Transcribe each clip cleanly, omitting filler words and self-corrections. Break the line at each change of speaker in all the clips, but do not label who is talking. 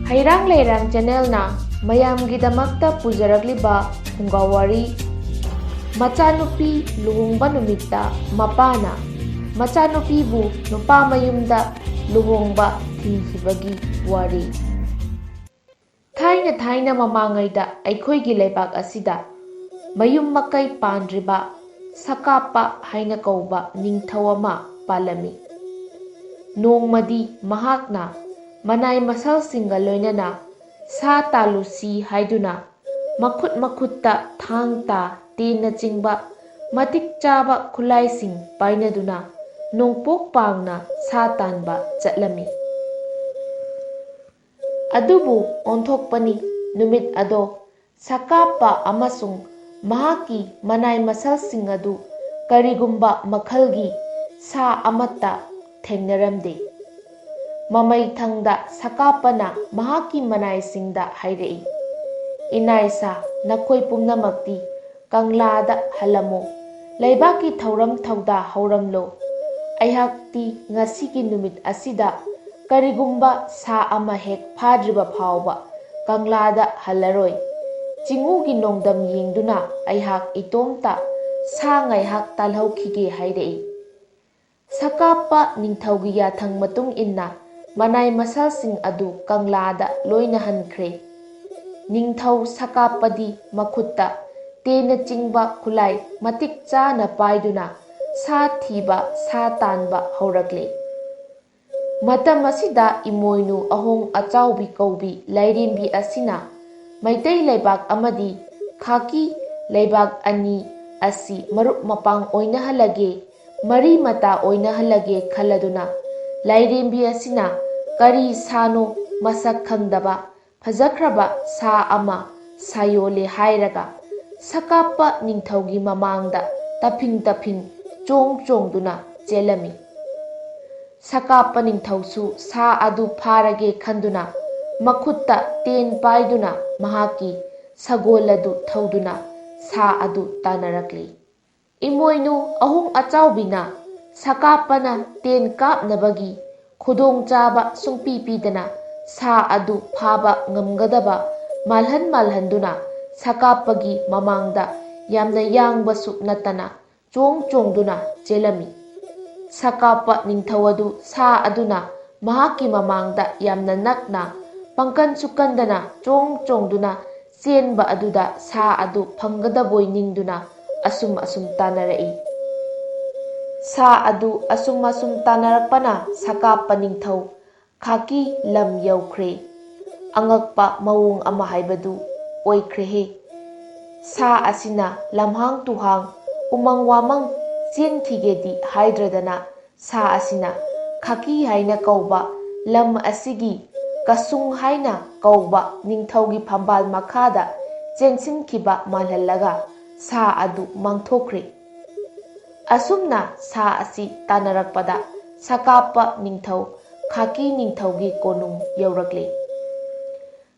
Hairang Leirang Channelna mayamgidamakta pujarakliba Fungawari Machanupi luhongba numitta mapana machanupibu nupa mayumda luhongba thingkhibagi wari. Thaina mamangaida aikhoigi leibak asida mayum makai pandriba Sakapa haina kauba ningthau ama palami. Nongmadi mahakna manai masalsinga loinana sa talusi haiduna makutta thangta tena chingba matik chaba khulaising painaduna nongpok pangna sa tanba chatlami. Adubu onthokpani numit ado Sakapa amasung mahaki manai masalsing adu karigumba makhalgi sa amata thengnaramde. Mamai thangda Sakapana mahaki manai singda hairei. Inaisa nakoi pumnamakti kanglada halamo laibaki thauram thauda hauramlo. Aihakti ngasiki numit asida karigumba sa ama hek phadriba phawba kanglada halaroi. Chingugi nongdam yengduna aihak itomta sa ngaihak talhaukhige hairei. Sakapa ningthaugi yathang matung inna manai masalsing adu kanglada loina hankre. Ningthau Sakapadi makutta tena chingba khulai matik chana paiduna sa thiba sa tanba haurakle. Matam asida imoinu ahong achaubi kaubi lairimbi asina Maitai leibak amadi khaki leibak ani asi marup mapang oina halage mari mata oina halage khaladuna lairimbi asina kari sano masak khangdaba phajakraba sa ama sayole hairaga Sakapa ningthaugi mamangda taping chongduna chelami. Sakapa ningthausu sa adu pharage khanduna makutta ten paiduna mahaki sagol adu thauduna sa adu tanarakli. Imoinu ahong achaubina Sakapana ten kapnabagi khudong chaba sungpipidana sa adu phaba ngamgadaba malhanduna Sakapagi mamangda yamna yangbasu natana chongduna chelami. Sakapa ningthawadu sa aduna mahaki mamangda yamna nakna pangkan sukandana chongduna senba aduda sa adu phanggadaboi ningduna asum tanarai. Sa adu asum tanarakpana Sakapa ningthau khaki lam yaukhre. Angakpa mawong ama haibadu oikrehe. Sa asina lamhang tuhang umang wamang chenkhigedi haidradana sa asina khaki haina kauba lam asigi kasung haina kauba ningthaugi phambal makhada chensinkiba malhallaga sa adu mangthokre. Asumna sa asi tanarakpada Sakapa ningthau khaki ningthaugi konung yaurakle.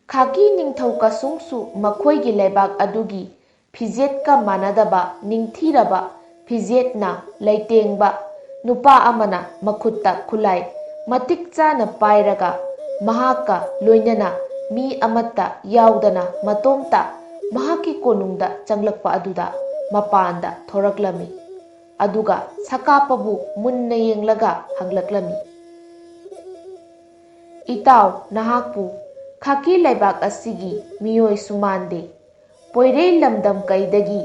Khaki ningthau kasungsu makhoigi leibak adugi fijetka manadaba ningthiraba fijetna leitengba nupa amana makutta khulai matik chana pairaga mahaka loinana mi amata yaudana matomta mahaki konungda changlakpa aduda mapanda thoraklami. Aduga Sakapabu munna yenglaga hanglaklami. Itaw nahakpu khaki leibak asigi miyoi sumande poirei lamdam kaidagi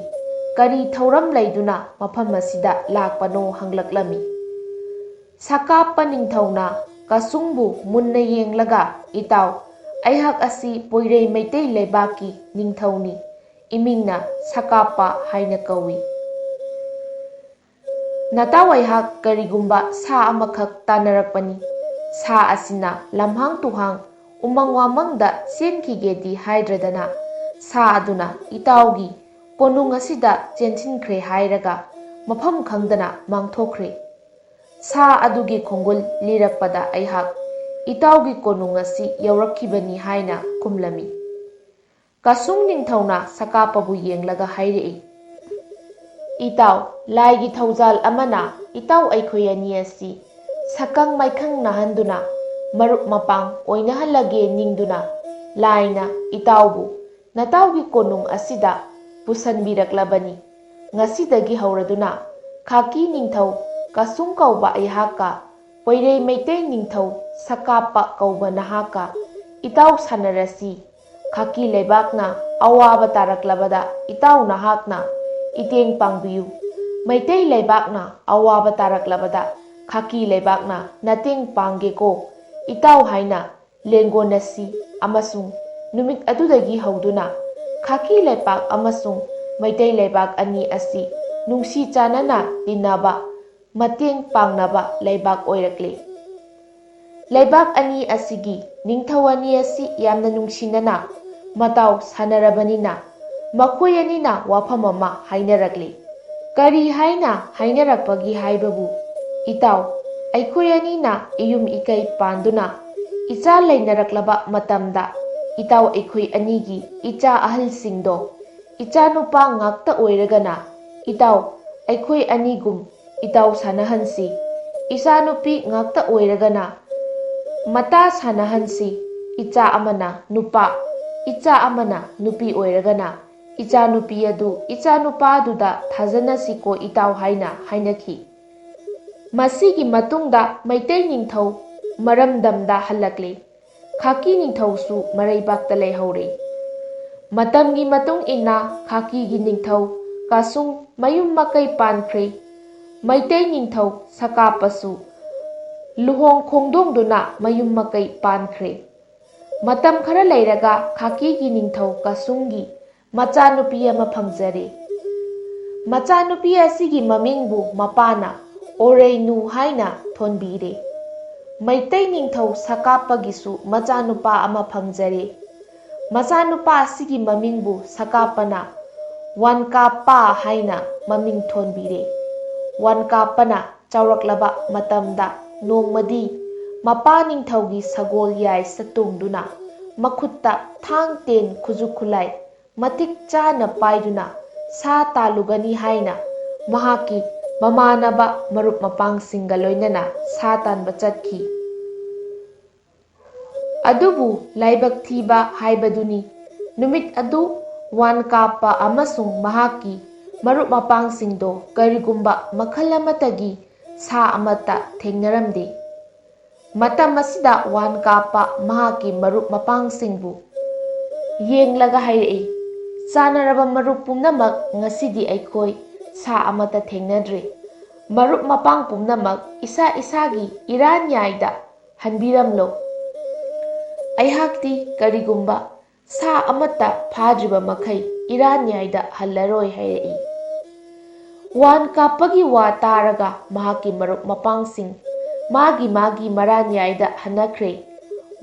kari thauram laiduna mafam asida lakpano hanglaklami. Sakapa ningthauna kasungbu munna yenglaga itaw aihak asi poirei maitai leibaki ningthauni imingna Sakapa haina kawi. Nataw aihak karigumba sa amakhak tanarakpani. Sa asina lamhang tuhang umang wamangda chenkhigedi haidradana sa aduna itawgi konung asida chensinkhre hairaga mafam khangdana mangthokre. Sa adugi khongol lirakpada aihak itawgi konung asi yaurakkhibani haina kumlami. Kasung ningthauna Sakapabu yenglaga hairei. Itaw laigi thaujal amana itaw aikhoi ani asi sakang maikhang nahanduna marup mapang oinahalage ningduna laina itaubu nataugi konung asida pusanbiraklabani ngasidagi hauraduna khaki ningthau kasung kauba ayhaka poirei meitei ningthau sakapa kauba nahaka itau sanarasi khaki lebakna awaba taraklabada itau nahakna iteng pangbiyu meitei lebakna awaba taraklabada khaki lebakna nateng pangeko itau haina lengonasi amasung numit adudagi hauduna khaki lebak amasung meitei lebak ani asi nungsi chanana tinaba mateng pangnaba lebak oirakle lebak ani asigi ningthau ani asi yamna nungsinana matau sanarabanina makhoi anina wafam ama hainarakle kari haina hainarakpagi haibabu itau aikhoi anina iyum ikai panduna icha leinaraklaba matamda itau aikhoi anigi icha ahalsingdo icha nupa ngakta oiragana itau aikhoi anigum itau sanahansi icha nupi ngakta oiragana mata sanahansi icha amana nupa icha amana nupi oiragana icha nupi adu icha nupa aduda thajana siko itau haina hainaki masigi matungda maitei ningthau maramdamda halakle khaki ningthau su maraibakta leihore matamgi matung inna khaki gi ningthau kasung mayum makai pankhre maitei ningthau sakapasu luhong khongdongduna mayum makai pankhre matam khara leiraga khaki gi ningthau kasungi machanupi ama phamjare machanupi asigi mamingbu mapana oreinu haina thonbire maitei ningthau sakapagisu machanupa ama phamjare machanupa asigi mamingbu sakapana wankapa haina maming thonbire wankapana chawraklaba matamda nongmadi mapa ningthaugi sagol yai satungduna makhutta thang ten khujukhulai matik chana paiduna sa talugani haina mahaki mamanaba marup mapang singa loinana sa tanba chatki adubu laibak thiba haibaduni numit adu wankapa amasung mahaki marup mapang singdo karigumba makhal amatagi sa amata thengnaramde matam asida wankapa mahaki marup mapang singbu yenglaga hairei chanaraba marup pumnamak ngasidi aikhoi sa amata thengnadre marup mapang pumnamak isa isagi iran yaida hanbiramlo aihakti karigumba sa amata phadriba makhai iran yaida hallaroi hairei wankapagi wa taraga mahaki marup mapangsing magi maran yaida hanakre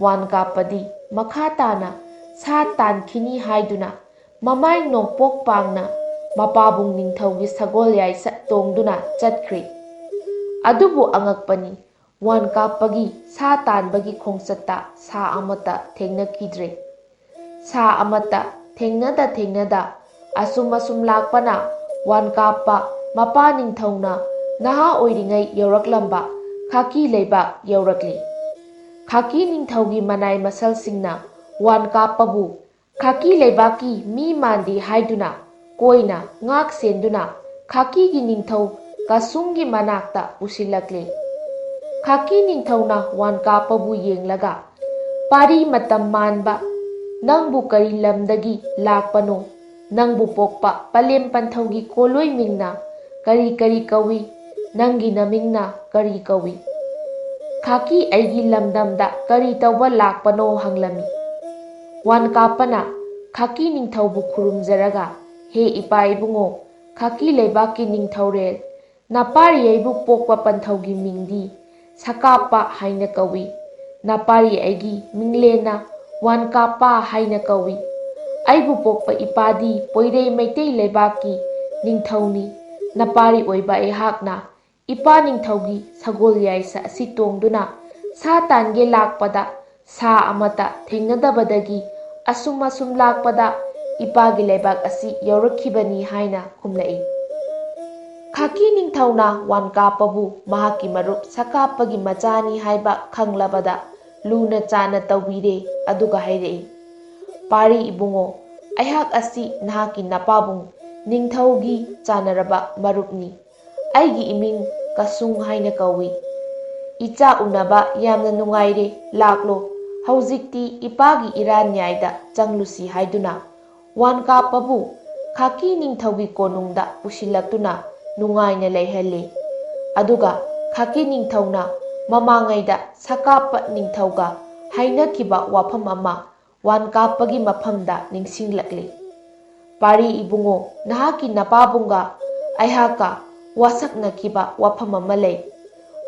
wankapadi makhatana sa tankhini haiduna mamai nongpok pangna mapabung ningthaugi sagol yai sa tongduna chatkre adubu angakpani wankapagi sa tanbagi khongsatta sa amata thengnakidre sa amata thengnada asum lakpana wankapa mapa ningthauna naha oiringai yauраklamba khaki leibak yaurakli khaki ningthaugi manai masalsingna wankapabu khaki leibaki mi mandi haiduna koina ngak senduna khaki gi ningthau kasungi manakta usilakle khaki ningthauna wankapabu yenglaga pari matam manba nangbu kari lamdagi lakpano nangbu pokpa palem panthaugi koloi mingna kari kawi nangi namingna kari kawi khaki aigi lamdamda kari tawba lakpano hanglami wankapana khaki ningthaubu khurumjaraga he ipa ibungo khaki leibaki ningthaurel napari aibu pokpa panthaugi mingdi sakapa haina kawi napari aigi minglena wankapa haina kawi aibu pokpa ipadi poirei meitei leibaki ningthauni napari oiba ehakna ipa ningthaugi sagol yaisa asi tongduna sa tange lakpada sa amata thengnadabadagi asum lakpada ipagi leibak asi yaurakhibani haina khumlai khaki ningthauna wankapabu mahaki marup sakapagi machani haiba khanglabada ꯂꯨꯅ ꯆꯥꯅ ꯇꯧꯕꯤꯔꯦ ꯑꯗꯨꯒ ꯍꯥꯏꯔꯛꯏ, ꯄꯥꯔꯤ ꯏꯕꯨꯡꯉꯣ, ꯑꯩꯍꯥꯛ ꯑꯁꯤ ꯅꯍꯥꯛꯀꯤ ꯅꯄꯥꯕꯨꯡ ꯅꯤꯡꯊꯧꯒꯤ ꯆꯥꯟꯅꯔꯕ ꯃꯔꯨꯞꯅꯤ꯫ ꯑꯩꯒꯤ ꯏꯃꯤꯡ ꯀꯁꯨꯡ ꯍꯥꯏꯅ ꯀꯧꯏ꯫ ꯏꯆꯥ ꯎꯅꯕ ꯌꯥꯝꯅ ꯅꯨꯡꯉꯥꯏꯔꯦ, ꯂꯥꯛꯂꯣ, ꯍꯧꯖꯤꯛꯇꯤ ꯏꯄꯥꯒꯤ ꯏꯔꯥꯟꯌꯥꯏꯗ ꯆꯪꯂꯨꯁꯤ ꯍꯥꯏꯗꯨꯅ ꯋꯥꯟꯀꯥꯞꯄꯕꯨ ꯈꯥꯀꯤ ꯅꯤꯡꯊꯧꯒꯤ ꯀꯣꯅꯨꯡꯗ ꯄꯨꯁꯤꯜꯂꯛꯇꯨꯅ ꯅꯨꯡꯉꯥꯏꯅ ꯂꯩꯍꯜꯂꯤ꯫ ꯑꯗꯨꯒ ꯈꯥꯀꯤ ꯅꯤꯡꯊꯧꯅ ꯃꯃꯥꯡꯉꯩꯗ ꯁꯀꯥꯞꯄ ꯅꯤꯡꯊꯧꯒ ꯍꯥꯏꯅꯈꯤꯕ ꯋꯥꯐꯝ ꯑꯃ ꯋꯥꯟꯀꯥꯞꯄꯒꯤ ꯃꯐꯝꯗ ꯅꯤꯡꯁꯤꯡꯂꯛꯂꯤ꯫ ꯄꯥꯔꯤ ꯏꯕꯨꯡꯉꯣ, ꯅꯍꯥꯛꯀꯤ ꯅꯄꯥꯕꯨꯡꯒ ꯑꯩꯍꯥꯛꯀ ꯋꯥꯁꯛꯅꯈꯤꯕ ꯋꯥꯐꯝ ꯑꯃ ꯂꯩ꯫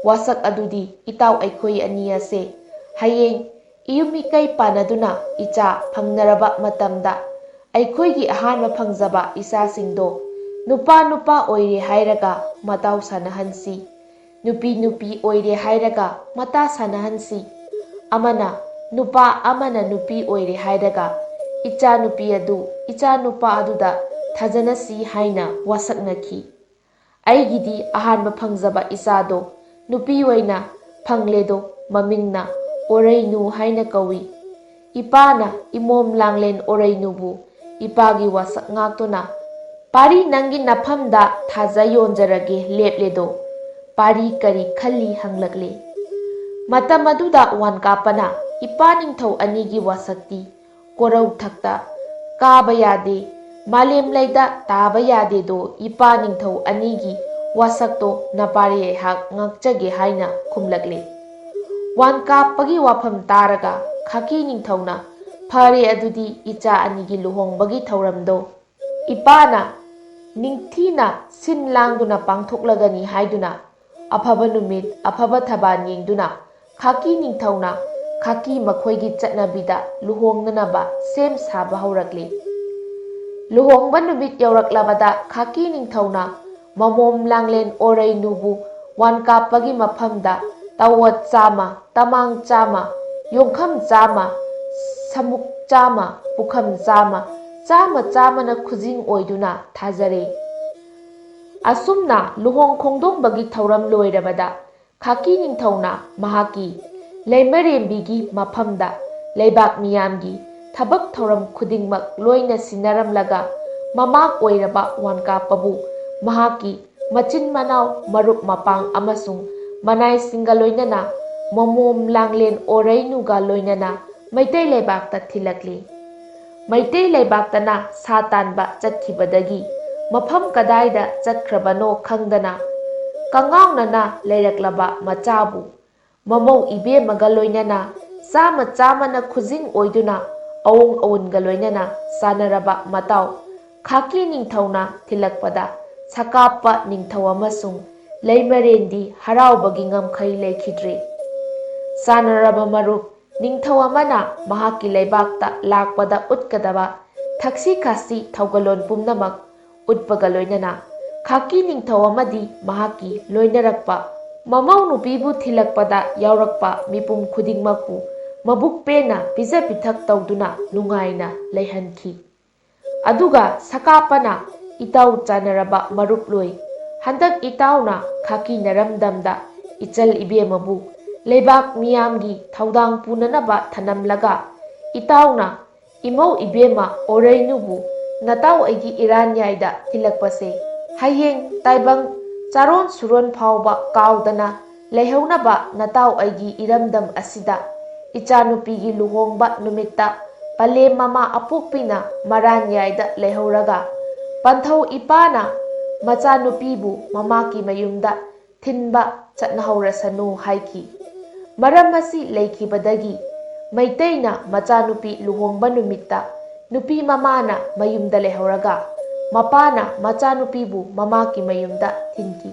ꯋꯥꯁꯛ ꯑꯗꯨꯗꯤ ꯏꯇꯥꯎ ꯑꯩꯈꯣꯏ ꯑꯅꯤ ꯑꯁꯦ ꯍꯌꯦꯡ ꯏꯌꯨꯝ ꯏꯀꯩ ꯄꯥꯟꯅꯗꯨꯅ ꯏꯆꯥ ꯐꯪꯅꯔꯕ ꯃꯇꯝꯗ ꯑꯩꯈꯣꯏꯒꯤ ꯑꯍꯥꯟꯕ ꯐꯪꯖꯕ ꯏꯆꯥꯁꯤꯡꯗꯣ ꯅꯨꯄꯥ ꯅꯨꯄꯥ ꯑꯣꯏꯔꯦ ꯍꯥꯏꯔꯒ ꯃꯇꯥꯎ ꯁꯥꯟꯅꯍꯟꯁꯤ, ꯅꯨꯄꯤ ꯅꯨꯄꯤ ꯑꯣꯏꯔꯦ ꯍꯥꯏꯔꯒ ꯃꯇꯥ ꯁꯥꯟꯅꯍꯟꯁꯤ, ꯑꯃꯅ ꯅꯨꯄꯥ ꯑꯃꯅ ꯅꯨꯄꯤ ꯑꯣꯏꯔꯦ ꯍꯥꯏꯔꯒ ꯏꯆꯥ ꯅꯨꯄꯤ ꯑꯗꯨ ꯏꯆꯥ ꯅꯨꯄꯥ ꯑꯗꯨꯗ ꯊꯥꯖꯅꯁꯤ ꯍꯥꯏꯅ ꯋꯥꯁꯛꯅꯈꯤ꯫ ꯑꯩꯒꯤꯗꯤ ꯑꯍꯥꯟꯕ ꯐꯪꯖꯕ ꯏꯆꯥꯗꯣ ꯅꯨꯄꯤ ꯑꯣꯏꯅ ꯐꯪꯂꯦꯗꯣ ꯃꯃꯤꯡꯅ ꯑꯣꯔꯩꯅꯨ ꯍꯥꯏꯅ ꯀꯧꯏ꯫ ꯏꯄꯥꯅ ꯏꯃꯣꯝ ꯂꯥꯡꯂꯦꯟ ꯑꯣꯔꯩꯅꯨꯕꯨ ꯏꯄꯥꯒꯤ ꯋꯥꯁꯛ ꯉꯥꯛꯇꯨꯅ ꯄꯥꯔꯤ ꯅꯪꯒꯤ ꯅꯐꯝꯗ ꯊꯥꯖ ꯌꯣꯟꯖꯔꯒꯦ ꯂꯦꯞꯂꯦꯗꯣ꯫ ꯄꯥꯔꯤ ꯀꯔꯤ ꯈꯜꯂꯤ ꯍꯪꯂꯛꯂꯦ꯫ ꯃꯇꯝ ꯑꯗꯨꯗ ꯋꯥꯟꯀꯥꯞꯄꯅ ꯏꯄꯥ ꯅꯤꯡꯊꯧ ꯑꯅꯤꯒꯤ ꯋꯥꯁꯛꯇꯤ ꯀꯣꯔꯧꯊꯛꯇ ꯀꯥꯕ ꯌꯥꯗꯦ, ꯃꯥꯂꯦꯝꯂꯩꯗ ꯇꯥꯕ ꯌꯥꯗꯦꯗꯣ, ꯏꯄꯥ ꯅꯤꯡꯊꯧ ꯑꯅꯤꯒꯤ ꯋꯥꯁꯛꯇꯣ ꯅꯄꯥꯔꯤ ꯑꯩꯍꯥꯛ ꯉꯥꯛꯆꯒꯦ ꯍꯥꯏꯅ ꯈꯨꯝꯂꯛꯂꯦ꯫ ꯋꯥꯟꯀꯥꯞꯄꯒꯤ ꯋꯥꯐꯝ ꯇꯥꯔꯒ ꯈꯥꯀꯤ ꯅꯤꯡꯊꯧꯅ ꯐꯔꯦ, ꯑꯗꯨꯗꯤ ꯏꯆꯥ ꯑꯅꯤꯒꯤ ꯂꯨꯍꯣꯡꯕꯒꯤ ꯊꯧꯔꯝꯗꯣ ꯏꯄꯥꯅ ꯅꯤꯡꯊꯤꯅ ꯁꯤꯟ ꯂꯥꯡꯗꯨꯅ ꯄꯥꯡꯊꯣꯛꯂꯒꯅꯤ ꯍꯥꯏꯗꯨꯅ ꯑꯐꯕ ꯅꯨꯃꯤꯠ ꯑꯐꯕ ꯊꯕꯥꯜ ꯌꯦꯡꯗꯨꯅ ꯈꯥꯀꯤ ꯅꯤꯡꯊꯧꯅ ꯈꯥꯀꯤ ꯃꯈꯣꯏꯒꯤ ꯆꯠꯅꯕꯤꯗ ꯂꯨꯍꯣꯡꯅꯅꯕ ꯁꯦꯝ ꯁꯥꯕ ꯍꯧꯔꯛꯂꯤ꯫ ꯂꯨꯍꯣꯡꯕ ꯅꯨꯃꯤꯠ ꯌꯧꯔꯛꯂꯕꯗ ꯈꯥꯀꯤ ꯅꯤꯡꯊꯧꯅ ꯃꯃꯣꯝ ꯂꯥꯡꯂꯦꯟ ꯑꯣꯔꯩꯅꯨꯕꯨ ꯋꯥꯟꯀꯥꯞꯄꯒꯤ ꯃꯐꯝꯗ ꯇꯥꯋꯣꯠ 100, ꯇꯃꯥꯡ 100, ꯌꯣꯡꯈꯝ 100, ꯁꯃꯨꯛ 100, ꯄꯨꯈꯝ 100, 100ꯅ ꯈꯨꯖꯤꯡ ꯑꯣꯏꯗꯨꯅ ꯊꯥꯖꯔꯦ꯫ ꯑꯁꯨꯝꯅ ꯂꯨꯍꯣꯡ ꯈꯣꯡꯗꯣꯡꯕꯒꯤ ꯊꯧꯔꯝ ꯂꯣꯏꯔꯕꯗ ꯈꯥꯀꯤ ꯅꯤꯡꯊꯧꯅ ꯃꯍꯥꯛꯀꯤ ꯂꯩꯃꯔꯦꯟꯕꯤꯒꯤ ꯃꯐꯝꯗ ꯂꯩꯕꯥꯛ ꯃꯤꯌꯥꯝꯒꯤ ꯊꯕꯛ ꯊꯧꯔꯝ ꯈꯨꯗꯤꯡꯃꯛ ꯂꯣꯏꯅ ꯁꯤꯟꯅꯔꯝꯂꯒ ꯃꯃꯥꯡ ꯑꯣꯏꯔꯕ ꯋꯥꯟꯀꯥꯞꯄꯕꯨ ꯃꯍꯥꯛꯀꯤ ꯃꯆꯤꯟ ꯃꯅꯥꯎ ꯃꯔꯨꯞ ꯃꯄꯥꯡ ꯑꯃꯁꯨꯡ ꯃꯅꯥꯏꯁꯤꯡꯒ ꯂꯣꯏꯅꯅ ꯃꯃꯣꯝ ꯂꯥꯡꯂꯦꯟ ꯑꯣꯔꯩꯅꯨꯒ ꯂꯣꯏꯅꯅ ꯃꯩꯇꯩ ꯂꯩꯕꯥꯛꯇ ꯊꯤꯜꯂꯛꯂꯤ꯫ ꯃꯩꯇꯩ ꯂꯩꯕꯥꯛꯇꯅ ꯁꯥ ꯇꯥꯟꯕ ꯆꯠꯈꯤꯕꯗꯒꯤ ꯃꯐꯝ ꯀꯗꯥꯏꯗ ꯆꯠꯈ꯭ꯔꯕꯅꯣ ꯈꯪꯗꯅ ꯀꯉꯥꯎꯅꯅ ꯂꯩꯔꯛꯂꯕ ꯃꯆꯥꯕꯨ ꯃꯃꯧ ꯏꯕꯦꯝꯃꯒ ꯂꯣꯏꯅꯅ 100ꯅ ꯈꯨꯖꯤꯡ ꯑꯣꯏꯗꯨꯅ ꯑꯋꯨꯡ ꯑꯋꯨꯟꯒ ꯂꯣꯏꯅꯅ ꯆꯥꯟꯅꯔꯕ ꯃꯇꯥꯎ ꯈꯥꯀꯤ ꯅꯤꯡꯊꯧꯅ ꯊꯤꯜꯂꯛꯄꯗ ꯁꯀꯥꯞꯄ ꯅꯤꯡꯊꯧ ꯑꯃꯁꯨꯡ ꯂꯩꯃꯔꯦꯟꯗꯤ ꯍꯔꯥꯎꯕꯒꯤ ꯉꯝꯈꯩ ꯂꯩꯈꯤꯗ꯭ꯔꯦ꯫ ꯆꯥꯟꯅꯔꯕ ꯃꯔꯨꯞ ꯅꯤꯡꯊꯧ ꯑꯃꯅ ꯃꯍꯥꯛꯀꯤ ꯂꯩꯕꯥꯛꯇ ꯂꯥꯛꯄꯗ ꯎꯠꯀꯗꯕ ꯊꯛꯁꯤ ꯈꯥꯁꯤ ꯊꯧꯒꯜꯂꯣꯟ ꯄꯨꯝꯅꯃꯛ ꯎꯠꯄꯒ ꯂꯣꯏꯅꯅ ꯈꯥꯀꯤ ꯅꯤꯡꯊꯧ ꯑꯃꯗꯤ ꯃꯍꯥꯛꯀꯤ ꯂꯣꯏꯅꯔꯛꯄ ꯃꯃꯧ ꯅꯨꯄꯤꯕꯨ ꯊꯤꯜꯂꯛꯄꯗ ꯌꯥꯎꯔꯛꯄ ꯃꯤꯄꯨꯝ ꯈꯨꯗꯤꯡꯃꯛꯄꯨ ꯃꯕꯨꯛ ꯄꯦꯟꯅ ꯄꯤꯖ ꯄꯤꯊꯛ ꯇꯧꯗꯨꯅ ꯅꯨꯡꯉꯥꯏꯅ ꯂꯩꯍꯟꯈꯤ꯫ ꯑꯗꯨꯒ ꯁꯀꯥꯞꯄꯅ ꯏꯇꯥꯎ ꯆꯥꯟꯅꯔꯕ ꯃꯔꯨꯞꯂꯣꯏ, ꯍꯟꯗꯛ ꯏꯇꯥꯎꯅ ꯈꯥꯀꯤ ꯅꯔꯝꯗꯝꯗ ꯏꯆꯜ ꯏꯕꯦꯝꯃꯕꯨ ꯂꯩꯕꯥꯛ ꯃꯤꯌꯥꯝꯒꯤ ꯊꯧꯗꯥꯡ ꯄꯨꯅꯅꯕ ꯊꯅꯝꯂꯒ ꯏꯇꯥꯎꯅ ꯏꯃꯧ ꯏꯕꯦꯝꯃ ꯑꯣꯔꯩꯅꯨꯕꯨ ꯅꯇꯥꯎ ꯑꯩꯒꯤ ꯏꯔꯥꯟꯌꯥꯏꯗ ꯊꯤꯜꯂꯛꯄꯁꯦ ꯍꯌꯦꯡ ꯇꯥꯏꯕꯪ ꯆꯥꯔꯣꯟ ꯁꯨꯔꯣꯟ ꯐꯥꯎꯕ ꯀꯥꯎꯗꯅ ꯂꯩꯍꯧꯅꯕ ꯅꯇꯥꯎ ꯑꯩꯒꯤ ꯏꯔꯝꯗꯝ ꯑꯁꯤꯗ ꯏꯆꯥꯅꯨꯄꯤꯒꯤ ꯂꯨꯍꯣꯡꯕ ꯅꯨꯃꯤꯠꯇ ꯄꯂꯦꯝ ꯃꯃꯥ ꯑꯄꯣꯛꯄꯤꯅ ꯃꯔꯥꯟꯌꯥꯏꯗ ꯂꯩꯍꯧꯔꯒ ꯄꯟꯊꯧ ꯏꯄꯥꯅ ꯃꯆꯥꯅꯨꯄꯤꯕꯨ ꯃꯃꯥꯀꯤ ꯃꯌꯨꯝꯗ ꯊꯤꯟꯕ ꯆꯠꯅꯍꯧꯔꯁꯅꯨ ꯍꯥꯏꯈꯤ꯫ ꯃꯔꯝ ꯑꯁꯤ ꯂꯩꯈꯤꯕꯗꯒꯤ ꯃꯩꯇꯩꯅ ꯃꯆꯥꯅꯨꯄꯤ ꯂꯨꯍꯣꯡꯕ ꯅꯨꯃꯤꯠꯇ ꯅꯨꯄꯤ ꯃꯃꯥꯅ ꯃꯌꯨꯝꯗ ꯂꯩꯍꯧꯔꯒ ꯃꯄꯥꯅ ꯃꯆꯥꯅꯨꯄꯤꯕꯨ ꯃꯃꯥꯀꯤ ꯃꯌꯨꯝꯗ ꯊꯤꯟꯈꯤ꯫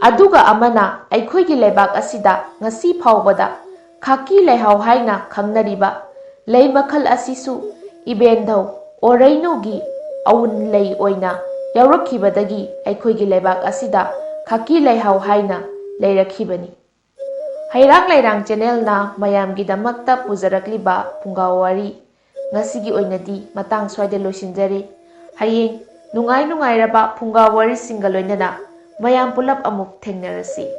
ꯑꯗꯨꯒ ꯑꯃꯅ ꯑꯩꯈꯣꯏꯒꯤ ꯂꯩꯕꯥꯛ ꯑꯁꯤꯗ ꯉꯁꯤ ꯐꯥꯎꯕꯗ ꯈꯥꯀꯤ ꯂꯩꯍꯥꯎ ꯍꯥꯏꯅ ꯈꯪꯅꯔꯤꯕ ꯂꯩ ꯃꯈꯜ ꯑꯁꯤꯁꯨ ꯏꯕꯦꯟꯙꯧ ꯑꯣꯔꯩꯅꯨꯒꯤ ꯑꯋꯨꯟ ꯂꯩ ꯑꯣꯏꯅ ꯌꯥꯎꯔꯛꯈꯤꯕꯗꯒꯤ ꯑꯩꯈꯣꯏꯒꯤ ꯂꯩꯕꯥꯛ ꯑꯁꯤꯗ ꯈꯥꯀꯤ ꯂꯩꯍꯥꯎ ꯍꯥꯏꯅ ꯂꯩꯔꯛꯈꯤꯕꯅꯤ꯫ ꯍꯩꯔꯥꯡ ꯂꯩꯔꯥꯡ ꯆꯦꯅꯦꯜꯅ ꯃꯌꯥꯝꯒꯤꯗꯃꯛꯇ ꯄꯨꯖꯔꯛꯂꯤꯕ ꯐꯨꯡꯒꯥ ꯋꯥꯔꯤ ꯉꯁꯤꯒꯤ ꯑꯣꯏꯅꯗꯤ ꯃꯇꯥꯡ ꯁ꯭ꯋꯥꯏꯗ ꯂꯣꯏꯁꯤꯟꯖꯔꯦ꯫ ꯍꯌꯦꯡ ꯅꯨꯡꯉꯥꯏ ꯅꯨꯡꯉꯥꯏꯔꯕ ꯐꯨꯡꯒꯥ ꯋꯥꯔꯤꯁꯤꯡꯒ ꯂꯣꯏꯅꯅ ꯃꯌꯥꯝ ꯄꯨꯂꯞ ꯑꯃꯨꯛ ꯊꯦꯡꯅꯔꯁꯤ꯫